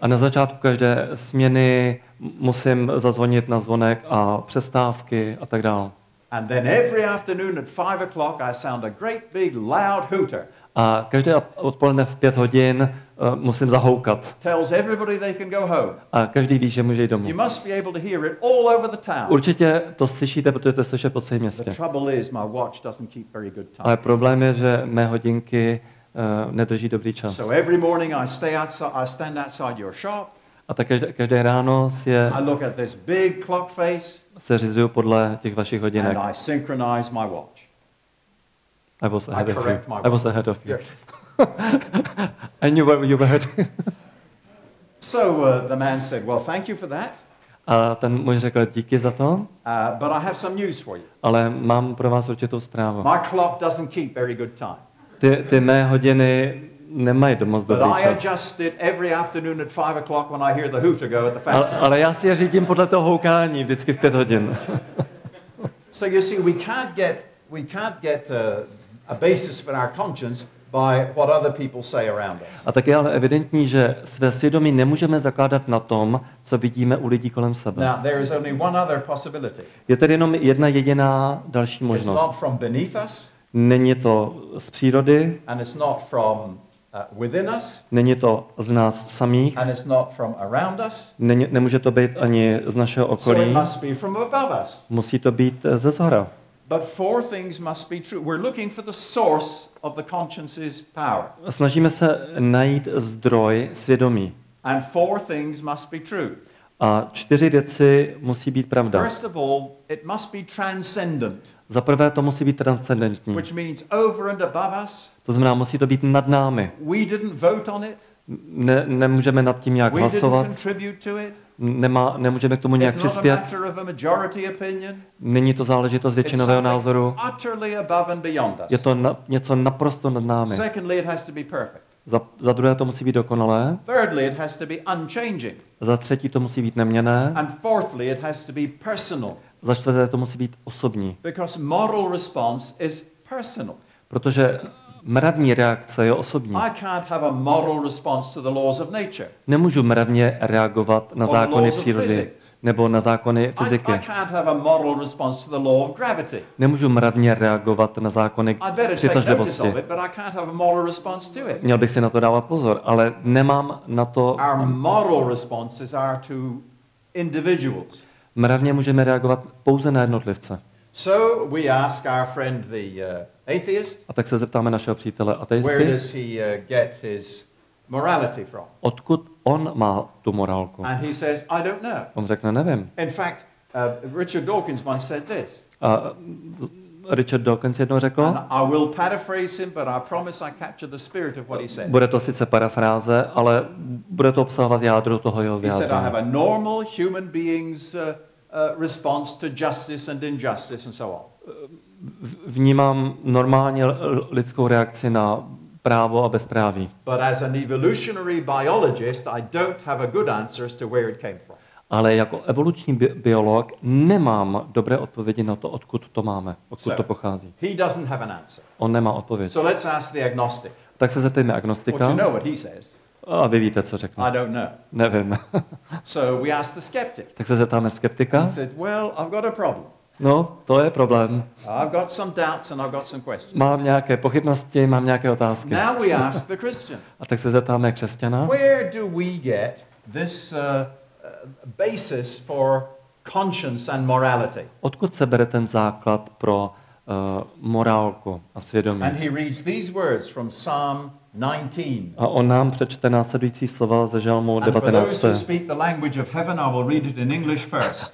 A na začátku každé směny musím zazvonit na zvonek a přestávky a tak dále. And then every afternoon at 5 o'clock I sound a great big loud hooter. A každé odpoledne v 5 hodin musím zahoukat. Tells everybody they can go home. A každý ví, že může jít domů. You must be able to hear it all over the town. Určitě to slyšíte, protože to slyšíte po celém městě. The trouble is my watch doesn't keep very good time. Ale problém je, že mé hodinky nedrží dobrý čas. So every morning I stand outside your shop. A tak každé ráno se řizuju podle těch vašich hodinek. I was ahead of you. I knew where you were. So the man said, "Well, thank you for that." A ten muž řekl, díky za to. But I have some news for you. Ale mám pro vás určitou zprávu. My clock doesn't keep very good time. Ty mé hodiny nemají moc dobrý čas. Ale já si je řídím podle toho houkání vždycky v 5 hodin. So you see, we can't get a basis for our conscience by what other people say around us. A tak je ale evidentní, že své svědomí nemůžeme zakládat na tom, co vidíme u lidí kolem sebe. Now there is only one other possibility. Je tedy jenom jedna jediná další možnost. It's not from beneath us. Není to z přírody. And it's not from within us. Není to z nás samých. And it's not from around us. Nemůže to být ani z našeho okolí. So it must be from above us. Musí to být ze zhora. But four things must be true. We're looking for the source of the conscience's power. Snažíme se najít zdroj svědomí. And four things must be true. A 4 věci musí být pravda. First of all, it must be transcendent. Za prvé to musí být transcendentní. Which means over and above us. To znamená, musí to být nad námi. We didn't vote on it. Nemůžeme nad tím nějak hlasovat. Nemůžeme k tomu nějak přispět. Není to záležitost většinového názoru. Je to něco naprosto nad námi. Za druhé to musí být dokonalé. Za třetí to musí být neměnné. Za čtvrté to musí být osobní. Protože mravní reakce je osobní. Nemůžu mravně reagovat na zákony přírody nebo na zákony fyziky. Nemůžu mravně reagovat na zákony přitažlivosti. Měl bych si na to dávat pozor, ale nemám na to. Mravně můžeme reagovat pouze na jednotlivce. So we ask our friend the atheist. A tak se zeptáme našeho přítele ateisty. Where does he get his morality from? Odkud on má tu morálku? And he says, I don't know. On řekne, nevím. In fact, Richard Dawkins once said this. Richard Dawkins jednou řekl. And I will paraphrase him, but I promise I capture the spirit of what he said. Bude to sice parafráze, ale bude to obsahovat jádro toho jeho vyjádření. He said, I have a normal human being's response to justice and injustice and so on. Vnímám normálně lidskou reakci na právo a bezpráví. But as an evolutionary biologist, I don't have a good answer as to where it came from. Ale jako evoluční biolog nemám dobré odpovědi na to, odkud to máme, odkud to pochází. He doesn't have an answer. On nemá odpověď. So let's ask the agnostic. Tak se zeptejme agnostika. Well, you know what he says. A vy víte, co řekne. I don't know. Nevím. So we asked the skeptic. Tak se zeptáme skeptika. He said, well, I've got a problem. No, to je problém. I've got some doubts and I've got some questions. Mám nějaké pochybnosti, mám nějaké otázky. Now we ask the Christian. A tak se zeptáme křesťana. Where do we get this basis for conscience and morality? Odkud se bere ten základ pro morálku a svědomí? And he reads these words from Psalm 19. A on nám přečte následující slova ze Žalmu 19.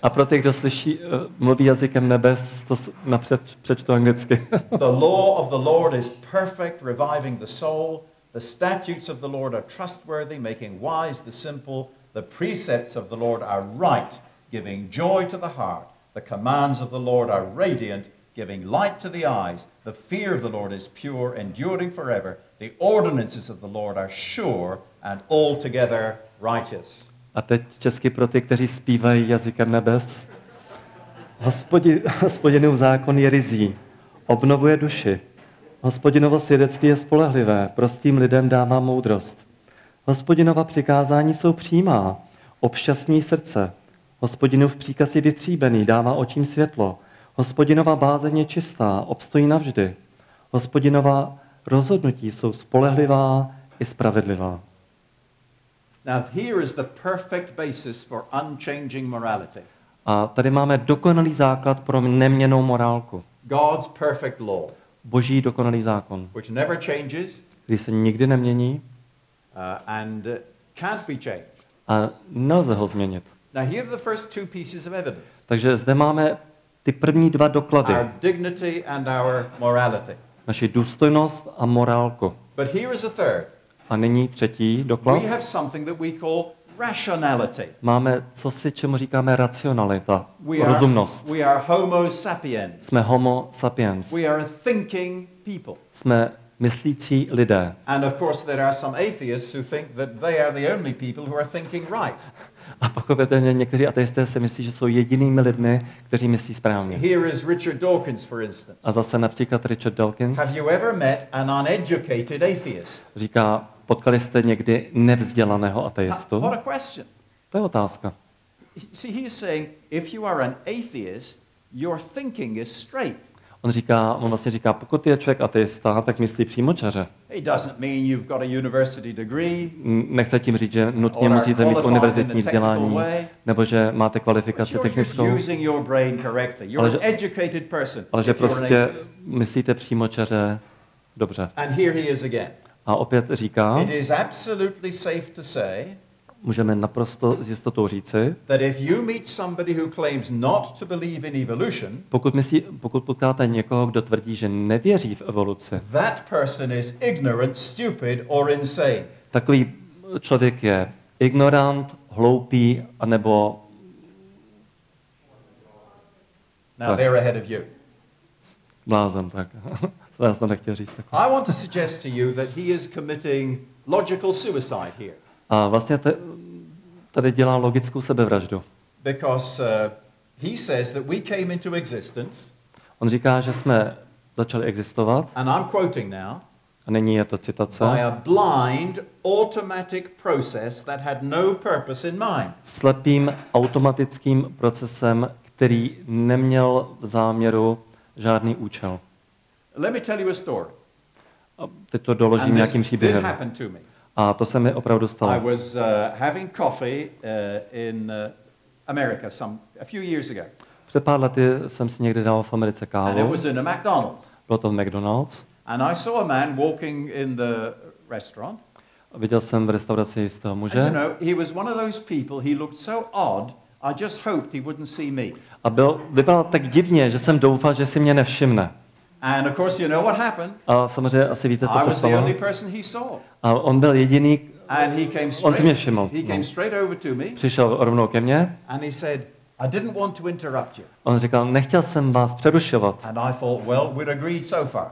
A pro ty, kdo slyší, mluví jazykem nebes, to napřed přečtu anglicky. The law of the Lord is perfect, reviving the soul. The statutes of the Lord are trustworthy, making wise the simple. The precepts of the Lord are right, giving joy to the heart. The commands of the Lord are radiant, giving light to the eyes. The fear of the Lord is pure, enduring forever. The ordinances of the Lord are sure and altogether righteous. A teď česky pro ty, kteří zpívají jazykem nebes. Hospodinův zákon je ryzí, obnovuje duši. Hospodinovo svědectví je spolehlivé, prostým lidem dává moudrost. Hospodinova přikázání jsou přímá, obšťastní srdce. Hospodinův příkaz je vytříbený, dává očím světlo. Hospodinova bázeň je čistá, obstojí navždy. Hospodinova rozhodnutí jsou spolehlivá i spravedlivá. Now here is the perfect basis for unchanging morality. A tady máme dokonalý základ pro neměnnou morálku. God's perfect law. Boží dokonalý zákon. Which never changes. Který se nikdy nemění. And can't be changed. A nelze ho změnit. Now here are the first two pieces of evidence. Takže zde máme ty první dva doklady. Our dignity and our morality. Naši důstojnost a morálku. But here is a third. A nyní třetí doklad. We have something that we call rationality. Máme cosi, čemu říkáme racionalita, rozumnost. We are homo sapiens. Jsme homo sapiens. We are a thinking people. Jsme myslící lidé. And of course there are some atheists who think that they are the only people who are thinking right. A pochopitelně někteří ateisté si myslí, že jsou jedinými lidmi, kteří myslí správně. Here is Richard Dawkins, for instance. A zase například Richard Dawkins. Have you ever met an uneducated atheist? Říká, potkali jste někdy nevzdělaného ateistu? What a question. To je otázka. See, he is saying, if you are an atheist, your thinking is straight. On vlastně říká, pokud je člověk ateista, tak myslí přímočaře. Nechce tím říct, že nutně musíte mít univerzitní vzdělání, nebo že máte kvalifikaci technickou, ale že prostě myslíte přímočaře dobře. A opět říká, můžeme naprosto s jistotou říci, pokud potkáte někoho, kdo tvrdí, že nevěří v evoluci, takový člověk je ignorant, hloupý, anebo blázen, tak. Já jsem nechtěl říct tak. I want to suggest to you that he is committing logical suicide here. A vlastně tady dělá logickou sebevraždu. Because he says that we came into existence. On říká, že jsme začali existovat. And I'm quoting now. A nyní je to citace. By a blind automatic process that had no purpose in mind. Slepým automatickým procesem, který neměl v záměru žádný účel. Let me tell you a story. A teď to doložím nějakým příběhem. A to se mi opravdu stalo. I was having coffee in America a few years ago. Před pár lety jsem si někdy dal v Americe kávu. And it was in a McDonald's. Bylo to v McDonald's. And I saw a man walking in the restaurant. Viděl jsem v restauraci jistého muže. And you know, he was one of those people, he looked so odd, I just hoped he wouldn't see me. A vypadal tak divně, že jsem doufal, že si mě nevšimne. And of course you know what happened. A samozřejmě asi víte, co se stalo. I was the only person he saw. A on byl jediný, and he came straight, on si mě všiml. He came straight over to me. Přišel rovnou ke mně. And he said, I didn't want to interrupt you. On říkal, nechtěl jsem vás přerušovat. And I thought, well, we'd agreed so far.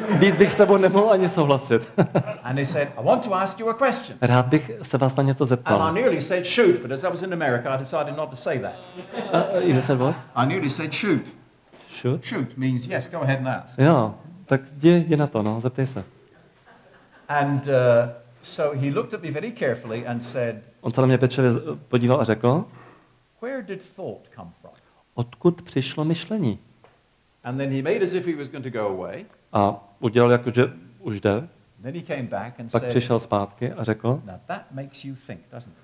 Víc bych s tebou nemohl ani souhlasit. And he said, I want to ask you a question. Rád bych se vás na něco zeptal. And I nearly said shoot, but as I was in America, I decided not to say that. You said what? I nearly said shoot. Shoot? Shoot means yes, go ahead and ask. Jo, tak jdi na to, no, zeptej se. And so he looked at me very carefully and said, on se na mě pečlivě podíval a řekl, where did thought come from? Odkud přišlo myšlení? And then he made as if he was going to go away. A udělal jako, že už jde. Then he came back and pak said, přišel zpátky a řekl, now that makes you think, doesn't it?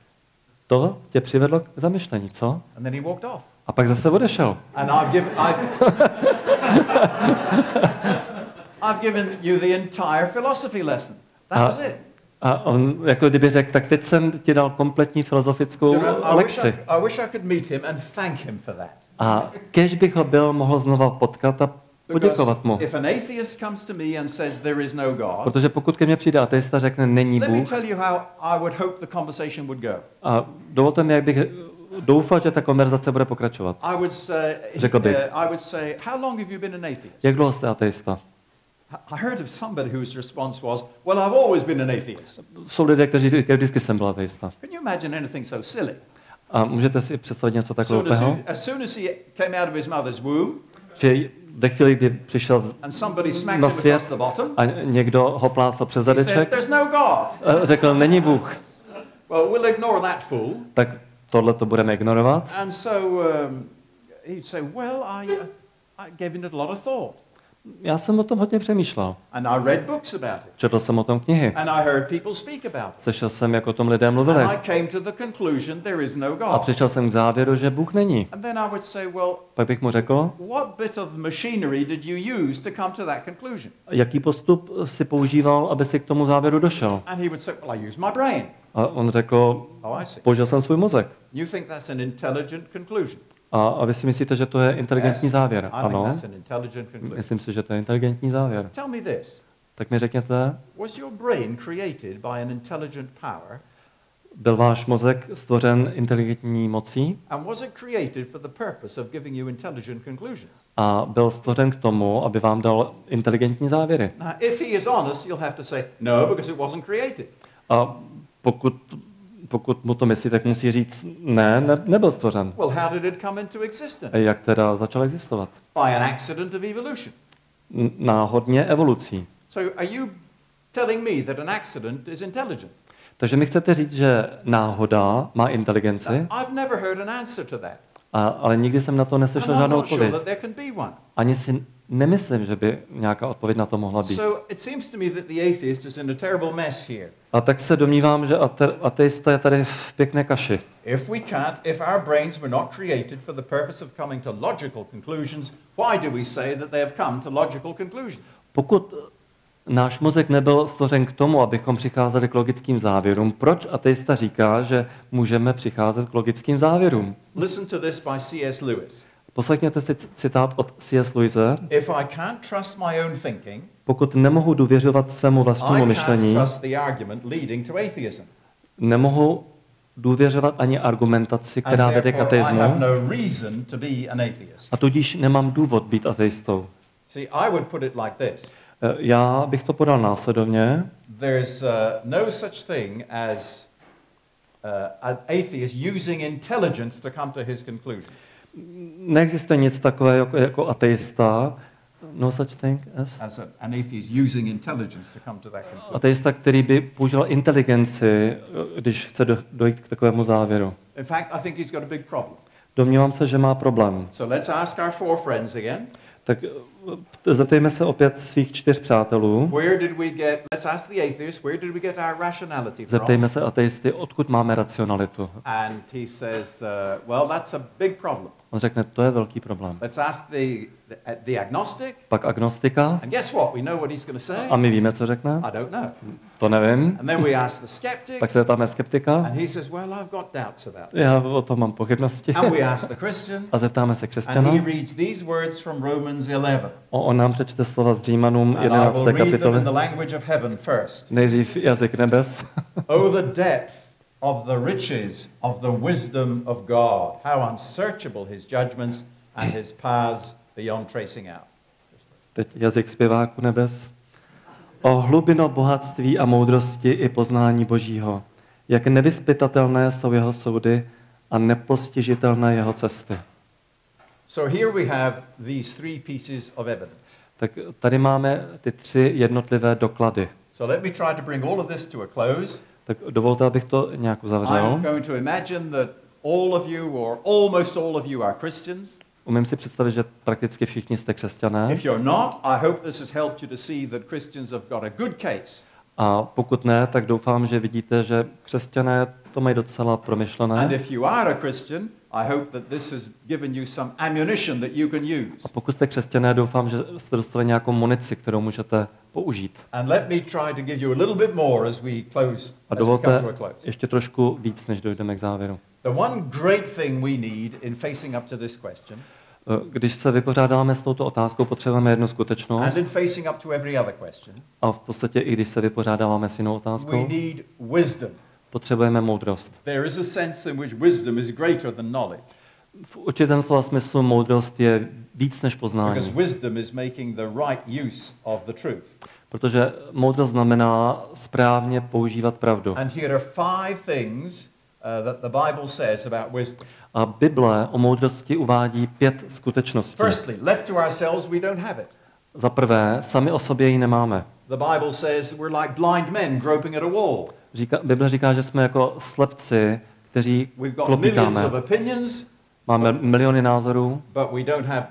To tě přivedlo k zamyšlení, co? And then he walked off. A pak zase odešel. And I've given you the entire philosophy lesson. That was it. A on jako kdyby řekl, tak teď jsem ti dal kompletní filozofickou lekci. I wish I could meet him and thank him for that. A kež bych ho mohl znova potkat a poděkovat mu. If an atheist comes to me and says there is no God, protože pokud ke mně přijde ateista a řekne není Bůh, let me tell you how I would hope the conversation would go. A dovolte mi, jak bych doufal, že ta konverzace bude pokračovat. Řekl bych. How long have you been an atheist? Jak dlouho jste ateista? I heard of somebody whose response was, well, I've always been an atheist. Jsou lidé, kteří říkají, vždycky jsem byl ateista. Can you imagine anything so silly? A můžete si představit něco takového? As soon as he came out of his mother's womb, že ve chvíli, kdy přišel na svět a někdo ho plásl přes zadeček, řekl, není Bůh. Well, we'll ignore that fool. Tak tohle to budeme ignorovat. And so he'd say, well, I gave it a lot of thought. Já jsem o tom hodně přemýšlel. And I read books about it. Četl jsem o tom knihy. And I heard people speak about it. Slyšel jsem, jak o tom lidé mluvili. And I came to the conclusion there is no God. A přišel jsem k závěru, že Bůh není. And then I would say, well, pak bych mu řekl, what bit of machinery did you use to come to that conclusion? Jaký postup si používal, aby si k tomu závěru došel? And he would say, well, I used my brain. A on řekl, použil jsem svůj mozek. You think that's an intelligent conclusion? A vy si myslíte, že to je inteligentní závěr? Ano. Myslím si, že to je inteligentní závěr. Tell me this. Tak mi řekněte, was your brain created by an intelligent power? Byl váš mozek stvořen inteligentní mocí? And was it created for the purpose of giving you intelligent conclusions? A byl stvořen k tomu, aby vám dal inteligentní závěry. Now, if he is honest, you'll have to say no, because it wasn't created. A pokud mu to myslí, tak musí říct, nebyl stvořen. Well, how did it come into existence? A jak teda začal existovat? By an accident of evolution. Náhodně evolucí. So are you telling me that an accident is intelligent? Takže mi chcete říct, že náhoda má inteligenci? I've never heard an answer to that. Ale nikdy jsem na to neslyšel žádnou odpověď. nemyslím, že by nějaká odpověď na to mohla být. A tak se domnívám, že ateista je tady v pěkné kaši. If our brains were not created for the purpose of coming to logical conclusions, why do we say that they have come to logical conclusions? Pokud náš mozek nebyl stvořen k tomu, abychom přicházeli k logickým závěrům, proč ateista říká, že můžeme přicházet k logickým závěrům? Listen to this by C.S. Lewis. Poslechněte si citát od C.S. Lewise. If I can't trust my own thinking, pokud nemohu důvěřovat svému vlastnímu myšlení, nemohu důvěřovat ani argumentaci, která vede k ateismu, a tudíž nemám důvod být ateistou. Já bych to podal následovně. There's no such thing as an atheist using intelligence to come to his conclusion. Neexistuje nic takového jako ateista. No such thing as an atheist using intelligence to come to that conclusion. Ateista, který by použil inteligenci, když chce dojít k takovému závěru. In fact, I think he's got a big problem. Domnívám se, že má problém. So let's ask our four friends again. Tak zeptejme se opět svých 4 přátelů. Zeptejme se ateisty, odkud máme racionalitu. And he says, well, that's a big problem. On řekne, to je velký problém. Let's ask the agnostic. Pak agnostika. And guess what? We know what he's going to say. A my víme, co řekne. I don't know. To nevím. And then we ask the skeptic. Pak se ptáme skeptika. And he says, well, I've got doubts about it. Já o tom mám pochybnosti. And we ask the Christian. A zeptáme se křesťana. And he reads these words from Romans 11. On nám přečte slova z Římanům 11. kapitoly. Nejdřív jazyk nebes. Oh, the depth of the riches of the wisdom of God. How unsearchable his judgments and his paths beyond tracing out. Teď jazyk zpěváku nebes. O hlubino bohatství a moudrosti i poznání Božího. Jak nevyzpytatelné jsou jeho soudy a nepostižitelné jeho cesty. So here we have these 3 pieces of evidence. Tak tady máme ty 3 jednotlivé doklady. So let me try to bring all of this to a close. Tak dovolte, abych to nějak uzavřel. I'm going to imagine that all of you or almost all of you are Christians. Umím si představit, že prakticky všichni jste křesťané. If you're not, I hope this has helped you to see that Christians have got a good case. A pokud ne, tak doufám, že vidíte, že křesťané to mají docela promyšlené. And if you are a Christian, I hope that this has given you some ammunition that you can use. A pokud jste křesťané, doufám, že jste dostali nějakou munici, kterou můžete použít. And let me try to give you a little bit more as we close. A dovolte ještě trošku víc, než dojdeme k závěru. The one great thing we need in facing up to this question. Když se vypořádáme s touto otázkou, potřebujeme jednu skutečnost. And in facing up to every other question. A v podstatě i když se vypořádáváme s jinou otázkou. We need wisdom. Potřebujeme moudrost. There is a sense in which wisdom is greater than knowledge. V určitém slova smyslu moudrost je víc než poznání. Because wisdom is making the right use of the truth. Protože moudrost znamená správně používat pravdu. And here are 5 things that the Bible says about wisdom. A Bible o moudrosti uvádí 5 skutečností. Firstly, left to ourselves we don't have it. Za prvé, sami o sobě ji nemáme. The Bible says we're like blind men groping at a wall. Bible říká, že jsme jako slepci, kteří klopítáme. Máme miliony názorů, but we don't have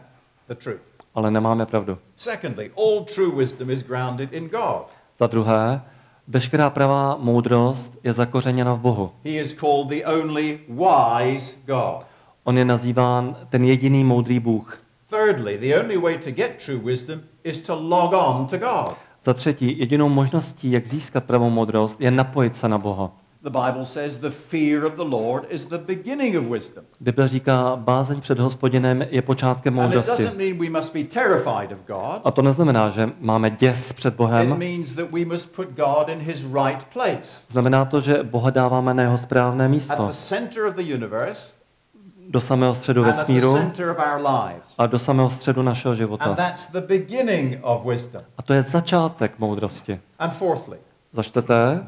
the truth. Ale nemáme pravdu. Secondly, all true wisdom is grounded in God. Za druhé, veškerá pravá moudrost je zakořeněna v Bohu. He is called the only wise God. On je nazýván ten jediný moudrý Bůh. Thirdly, the only way to get true wisdom is to log on to God. Za třetí, jedinou možností, jak získat pravou moudrost, je napojit se na Boha. The Bible says the fear of the Lord is the beginning of wisdom. Bible říká, bázeň před Hospodinem je počátkem moudrosti. And it doesn't mean we must be terrified of God. A to neznamená, že máme děs před Bohem. It means that we must put God in his right place. Znamená to, že Boha dáváme na jeho správné místo. At the center of the universe. Do samého středu vesmíru a do samého středu našeho života. A to je začátek moudrosti. Za čtvrté,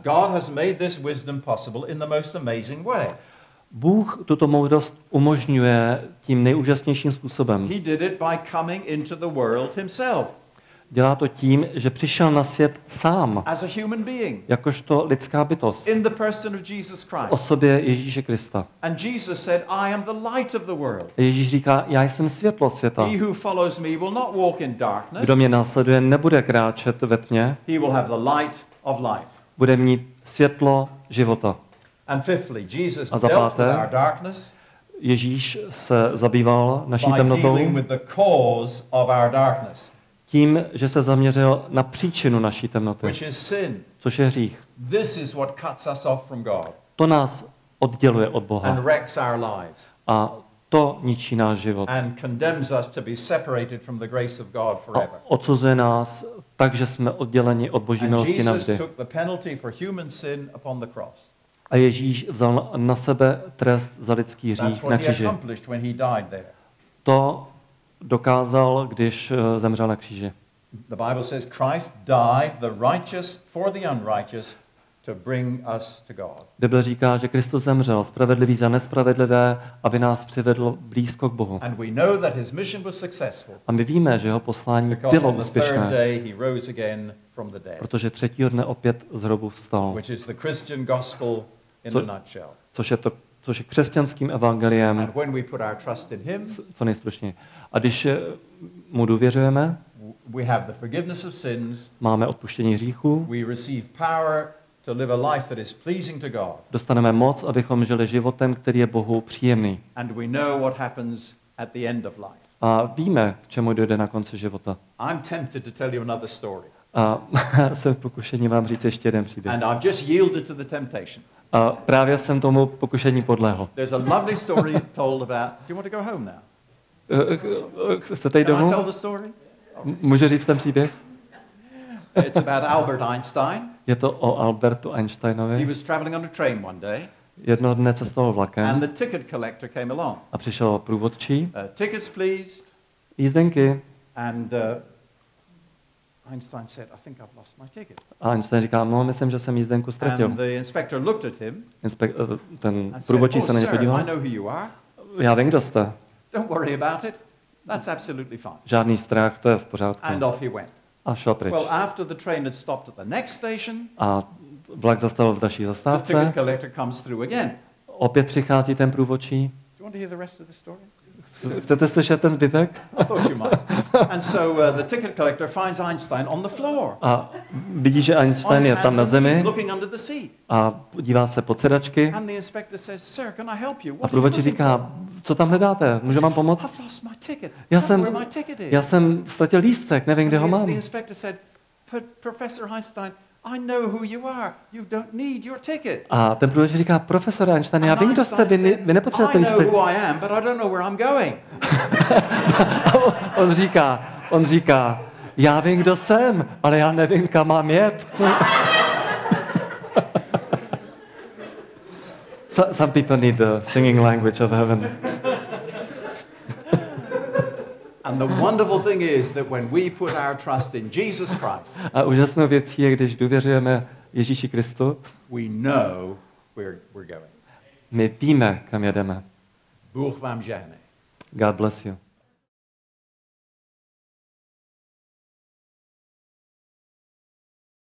Bůh tuto moudrost umožňuje tím nejúžasnějším způsobem. Dělá to tím, že přišel na svět sám. As a human being. Jakožto lidská bytost. In the person of Jesus Christ. V osobě Ježíše Krista. And Jesus said, I am the light of the world. Ježíš říká, já jsem světlo světa. He who follows me will not walk in darkness. Kdo mě následuje, nebude kráčet ve tmě. He will have the light of life. Bude mít světlo života. And fifthly, Jesus a za dealt with páté, our darkness. Ježíš se zabýval naší temnotou tím, že se zaměřil na příčinu naší temnoty, což je hřích. To nás odděluje od Boha a to ničí náš život. A odsuzuje nás tak, že jsme odděleni od Boží milosti navždy. A Ježíš vzal na sebe trest za lidský hřích na kříži. To dokázal, když zemřel na kříži. The Bible says Christ died, the righteous for the unrighteous, to bring us to God. Bible říká, že Kristus zemřel, spravedlivý za nespravedlivé, aby nás přivedl blízko k Bohu. And we know that his mission was successful. A my víme, že jeho poslání bylo úspěšné. Protože třetího dne opět z hrobu vstal. Which is the Christian gospel in a nutshell. Což je křesťanským evangeliem. And when we put our trust in him, co nejstručněji. A když mu důvěřujeme, we have the forgiveness of sins, máme odpuštění hříchů, we receive power to live a life that is pleasing to God. Dostaneme moc, abychom žili životem, který je Bohu příjemný. And we know what happens at the end of life. A víme, k čemu dojde na konci života. I'm tempted to tell you another story. A jsem pokušení vám říct ještě jeden příběh. And I've just yielded to the temptation. A právě jsem tomu pokušení podlehl. There's a lovely story told about. Do you want to go home now? Chcete jít domů? Can I tell the story? Můžu říct ten příběh? It's about Albert Einstein. Je to o Albertu Einsteinovi. He was traveling on a train one day. Jednoho dne cestoval vlakem. And the ticket collector came along. A přišel průvodčí. Tickets, please. Jízdenky. And Einstein said, I think I've lost my ticket. A Einstein říká, no, myslím, že jsem jízdenku ztratil. And the inspector looked at him. Ten průvodčí se na ně podíval. I know who you are. Já vím, kdo jste. Don't worry about it. That's absolutely fine. Žádný strach, to je v pořádku. And off he went. A šel pryč. Well, after the train had stopped at the next station, a vlak zastavil v další zastávce. The ticket collector comes through again. Opět přichází ten průvodčí. Do you want to hear the rest of the story? Chcete slyšet ten zbytek? I thought you might. And so the ticket collector finds Einstein on the floor. A vidí, že Einstein je tam na zemi. Looking under the seat. A dívá se pod sedačky. And the inspector says, "Sir, can I help you?" A průvodčí říká, co tam hledáte? Můžu vám pomoct? I've lost my ticket. Já jsem ztratil lístek, nevím, kde ho mám. The inspector said, "Professor Einstein, I know who you are. You don't need your ticket." A ten průvodčí říká, profesor Einstein, já vím, kdo jste, vy nepotřebujete lístek. I know who I am, but I don't know where I'm going. on říká, já vím, kdo jsem, ale já nevím, kam mám jet. Some people need the singing language of heaven. And the wonderful thing is that when we put our trust in Jesus Christ, a úžasnou věcí je, když důvěřujeme Ježíši Kristu, we know where we're going. My víme, kam jedeme. Bůh vám žehnej. God bless you.